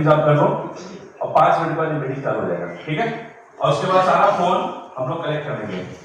Meeting आप कर लो और 5 मिनट बाद मीटिंग चालू हो जाएगा, ठीक है। और उसके बाद सारा फोन हम लोग कलेक्ट कर लेंगे।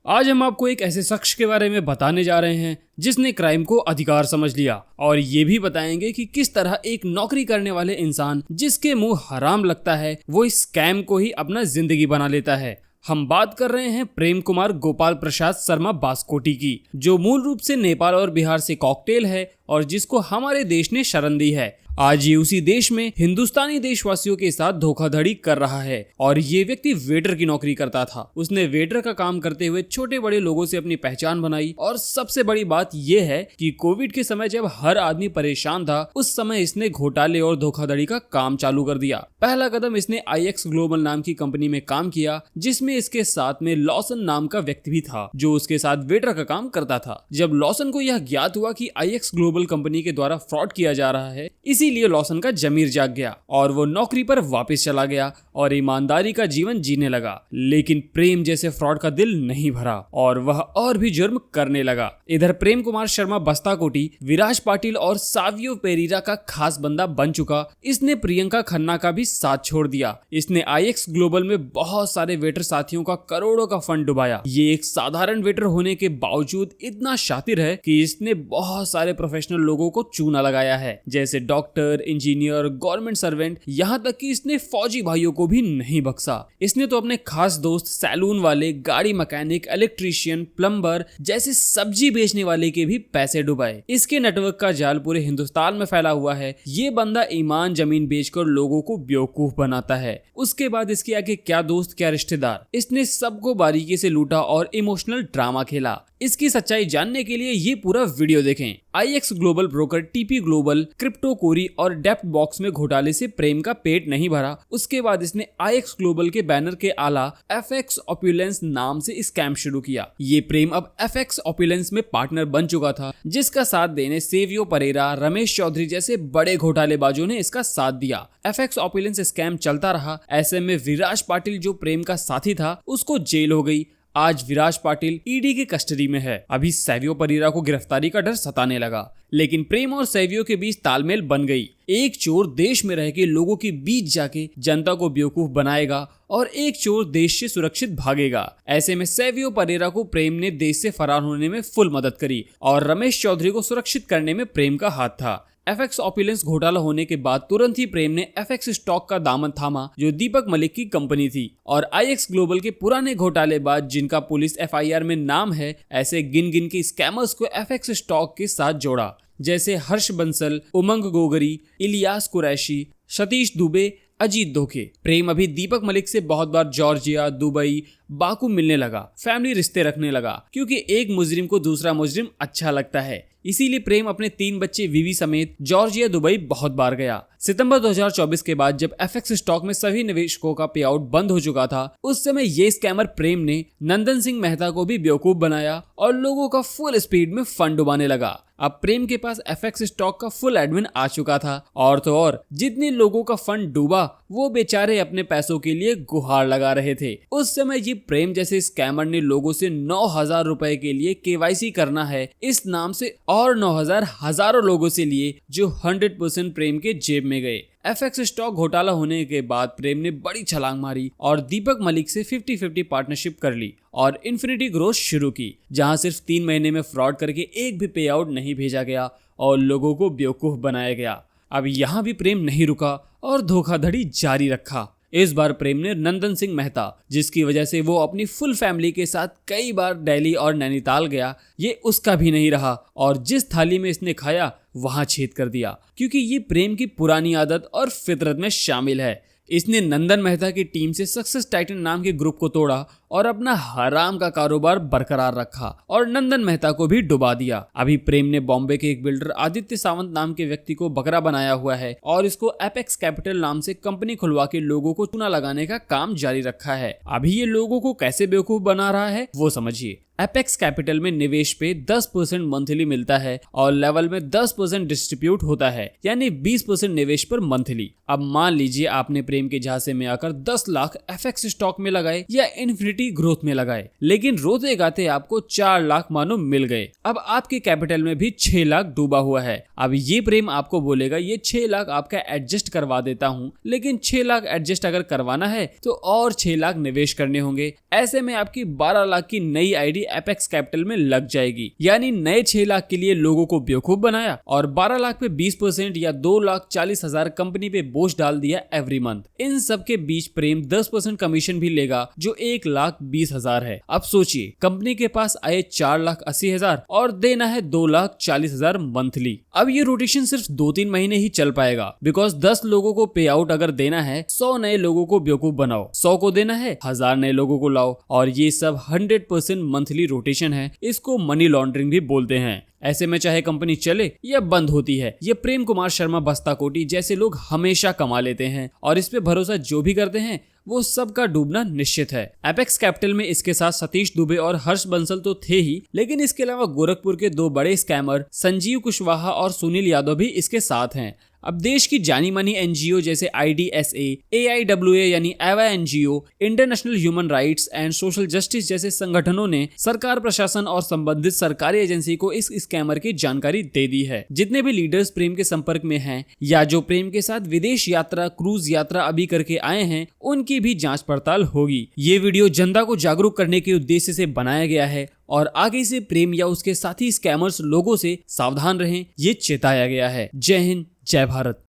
आज हम आपको एक ऐसे शख्स के बारे में बताने जा रहे हैं जिसने क्राइम को अधिकार समझ लिया, और ये भी बताएंगे कि किस तरह एक नौकरी करने वाले इंसान जिसके मुंह हराम लगता है वो इस स्कैम को ही अपना जिंदगी बना लेता है। हम बात कर रहे हैं प्रेम कुमार गोपाल प्रसाद शर्मा बास्कोटी की, जो मूल रूप से नेपाल और बिहार से कॉकटेल है और जिसको हमारे देश ने शरण दी है। आज ये उसी देश में हिंदुस्तानी देशवासियों के साथ धोखाधड़ी कर रहा है। और ये व्यक्ति वेटर की नौकरी करता था। उसने वेटर का काम करते हुए छोटे बड़े लोगों से अपनी पहचान बनाई। और सबसे बड़ी बात यह है कि कोविड के समय जब हर आदमी परेशान था, उस समय इसने घोटाले और धोखाधड़ी का काम चालू कर दिया। पहला कदम इसने IX ग्लोबल नाम की कंपनी में काम किया, जिसमें इसके साथ में लॉसन नाम का व्यक्ति भी था जो उसके साथ वेटर का काम करता था। जब लॉसन को यह ज्ञात हुआ कि IX ग्लोबल कंपनी के द्वारा फ्रॉड किया जा रहा है, इसीलिए लॉसन का जमीर जाग गया और वो नौकरी पर वापस चला गया और ईमानदारी का जीवन जीने लगा। लेकिन प्रेम जैसे फ्रॉड का दिल नहीं भरा और वह और भी जुर्म करने लगा। इधर प्रेम कुमार शर्मा बस्ताकोटी विराज पाटिल और सावियो पेरेरा का खास बंदा बन चुका। इसने प्रियंका खन्ना का भी साथ छोड़ दिया। इसने IX ग्लोबल में बहुत सारे वेटर साथियों का करोड़ों का फंड डुबाया। ये एक साधारण वेटर होने के बावजूद इतना शातिर है कि इसने बहुत सारे प्रोफेशनल लोगों को चूना लगाया है, जैसे डॉक्टर, इंजीनियर, गवर्नमेंट सर्वेंट, यहाँ तक कि इसने फौजी भाइयों को भी नहीं बख्शा। इसने तो अपने खास दोस्त सैलून वाले, गाड़ी मैकेनिक, इलेक्ट्रीशियन, प्लम्बर जैसे सब्जी बेचने वाले के भी पैसे डुबाए। इसके नेटवर्क का जाल पूरे हिंदुस्तान में फैला हुआ है। ये बंदा ईमान जमीन बेचकर लोगों को बेवकूफ बनाता है। उसके बाद इसके आगे क्या दोस्त क्या रिश्तेदार, इसने सबको बारीकी से लूटा और इमोशनल ड्रामा खेला। इसकी सच्चाई जानने के लिए ये पूरा वीडियो देखें। IX global broker, TP global, crypto कोरी और डेप्ट बॉक्स में घोटाले से प्रेम का पेट नहीं भरा। उसके बाद इसने IX ग्लोबल के बैनर के आला FX ऑपुलेंस नाम से स्कैम शुरू किया। ये प्रेम अब FX ऑपुलेंस में पार्टनर बन चुका था, जिसका साथ देने सेवियो परेरा, रमेश चौधरी जैसे बड़े घोटालेबाजों ने इसका साथ दिया। FX ऑपुलेंस स्कैम चलता रहा। ऐसे में विराज पाटिल जो प्रेम का साथी था, उसको जेल हो गई। आज विराज पाटिल ED की कस्टडी में है। अभी सेवियो परेरा को गिरफ्तारी का डर सताने लगा, लेकिन प्रेम और सेवियो के बीच तालमेल बन गई। एक चोर देश में रह के लोगों के बीच जाके जनता को बेवकूफ बनाएगा और एक चोर देश से सुरक्षित भागेगा। ऐसे में सेवियो परेरा को प्रेम ने देश से फरार होने में फुल मदद करी और रमेश चौधरी को सुरक्षित करने में प्रेम का हाथ था। FX ऑपुलेंस घोटाला होने के बाद तुरंत ही प्रेम ने FX स्टॉक का दामन थामा, जो दीपक मलिक की कंपनी थी। और IX ग्लोबल के पुराने घोटालेबाज जिनका पुलिस FIR में नाम है, ऐसे गिन गिन के स्कैमर्स को FX स्टॉक के साथ जोड़ा, जैसे हर्ष बंसल, उमंग गोगरी, इलियास कुरैशी, सतीश दुबे, अजीत धोखे। प्रेम अभी दीपक मलिक से बहुत बार जॉर्जिया, दुबई, बाकू मिलने लगा, फैमिली रिश्ते रखने लगा, क्योंकि एक मुजरिम को दूसरा मुजरिम अच्छा लगता है। इसीलिए प्रेम अपने 3 बच्चे वीवी समेत जॉर्जिया, दुबई बहुत बार गया। सितंबर 2024 के बाद जब FX स्टॉक में सभी निवेशकों का पे आउट बंद हो चुका था, उस समय ये स्कैमर प्रेम ने नंदन सिंह मेहता को भी बेवकूफ बनाया और लोगों का फुल स्पीड में फंड डुबाने लगा। अब प्रेम के पास FX स्टॉक का फुल एडमिन आ चुका था, और तो और जितने लोगों का फंड डूबा वो बेचारे अपने पैसों के लिए गुहार लगा रहे थे। उस समय ये प्रेम जैसे स्कैमर ने लोगों से 9,000 रुपए के लिए KYC करना है इस नाम से और 9,000 हजारों लोगों से लिए, जो 100% प्रेम के जेब में गए। FX स्टॉक घोटाला होने के बाद प्रेम ने बड़ी छलांग मारी और दीपक मलिक से 50-50 पार्टनरशिप कर ली और इन्फिनिटी ग्रोथ शुरू की, जहां सिर्फ 3 महीने में फ्रॉड करके एक भी पे आउट नहीं भेजा गया और लोगों को बेवकूफ बनाया गया। अब यहाँ भी प्रेम नहीं रुका और धोखाधड़ी जारी रखा। इस बार प्रेम ने नंदन सिंह मेहता, जिसकी वजह से वो अपनी फुल फैमिली के साथ कई बार दिल्ली और नैनीताल गया, ये उसका भी नहीं रहा और जिस थाली में इसने खाया वहां छेद कर दिया, क्योंकि ये प्रेम की पुरानी आदत और फितरत में शामिल है। इसने नंदन मेहता की टीम से सक्सेस टाइटन नाम के ग्रुप को तोड़ा और अपना हराम का कारोबार बरकरार रखा और नंदन मेहता को भी डुबा दिया। अभी प्रेम ने बॉम्बे के एक बिल्डर आदित्य सावंत नाम के व्यक्ति को बकरा बनाया हुआ है और इसको एपेक्स कैपिटल नाम से कंपनी खुलवा के लोगों को चूना लगाने का काम जारी रखा है। अभी ये लोगों को कैसे बेवकूफ बना रहा है वो समझिए। एपेक्स कैपिटल में निवेश पे 10% मंथली मिलता है और लेवल में 10% डिस्ट्रीब्यूट होता है, यानी 20% निवेश पर मंथली। अब मान लीजिए आपने प्रेम के झांसे में आकर 10 लाख एफएक्स स्टॉक में लगाए या इन्फिनिटी प्रॉफिटेबिलिटी ग्रोथ में लगाए, लेकिन रोते गाते आपको 4 लाख मानो मिल गए। अब आपके कैपिटल में भी 6 लाख डूबा हुआ है। अब ये प्रेम आपको बोलेगा ये 6 लाख आपका एडजस्ट करवा देता हूँ, लेकिन 6 लाख एडजस्ट अगर करवाना है तो और 6 लाख निवेश करने होंगे। ऐसे में आपकी 12 लाख की नई आईडी एपेक्स कैपिटल में लग जाएगी। यानी नए 6 लाख के लिए लोगों को बेवकूफ बनाया और 12 लाख पे 20% या 2,40,000 कंपनी पे बोझ डाल दिया एवरी मंथ। इन सब के बीच प्रेम 10% कमीशन भी लेगा जो 1,20,000 है। अब सोचिए कंपनी के पास आए 4,80,000 और देना है 2,40,000 मंथली। अब ये रोटेशन सिर्फ 2-3 महीने ही चल पाएगा, बिकॉज 10 लोगों को पे आउट अगर देना है 100 नए लोगों को बेवकूफ बनाओ, 100 को देना है 1000 नए लोगों को लाओ, और ये सब 100% मंथली रोटेशन है। इसको मनी लॉन्ड्रिंग भी बोलते हैं। ऐसे में चाहे कंपनी चले या बंद होती है, ये प्रेम कुमार शर्मा बस्ताकोटी जैसे लोग हमेशा कमा लेते हैं और इस पे भरोसा जो भी करते हैं वो सबका डूबना निश्चित है। एपेक्स कैपिटल में इसके साथ सतीश दुबे और हर्ष बंसल तो थे ही, लेकिन इसके अलावा गोरखपुर के 2 बड़े स्कैमर संजीव कुशवाहा और सुनील यादव भी इसके साथ हैं। अब देश की जानी मानी एनजीओ जैसे IDSA, AIWA यानी एवा NGO, international human rights and social justice जैसे संगठनों ने सरकार, प्रशासन और संबंधित सरकारी एजेंसी को इस स्कैमर की जानकारी दे दी है। जितने भी लीडर्स प्रेम के संपर्क में हैं या जो प्रेम के साथ विदेश यात्रा, क्रूज यात्रा अभी करके आए हैं, उनकी भी जांच पड़ताल होगी। ये वीडियो जनता को जागरूक करने के उद्देश्य से बनाया गया है और आगे से प्रेम या उसके साथी स्कैमर्स लोगों से सावधान रहें, ये चेताया गया है। जय हिंद, जय भारत।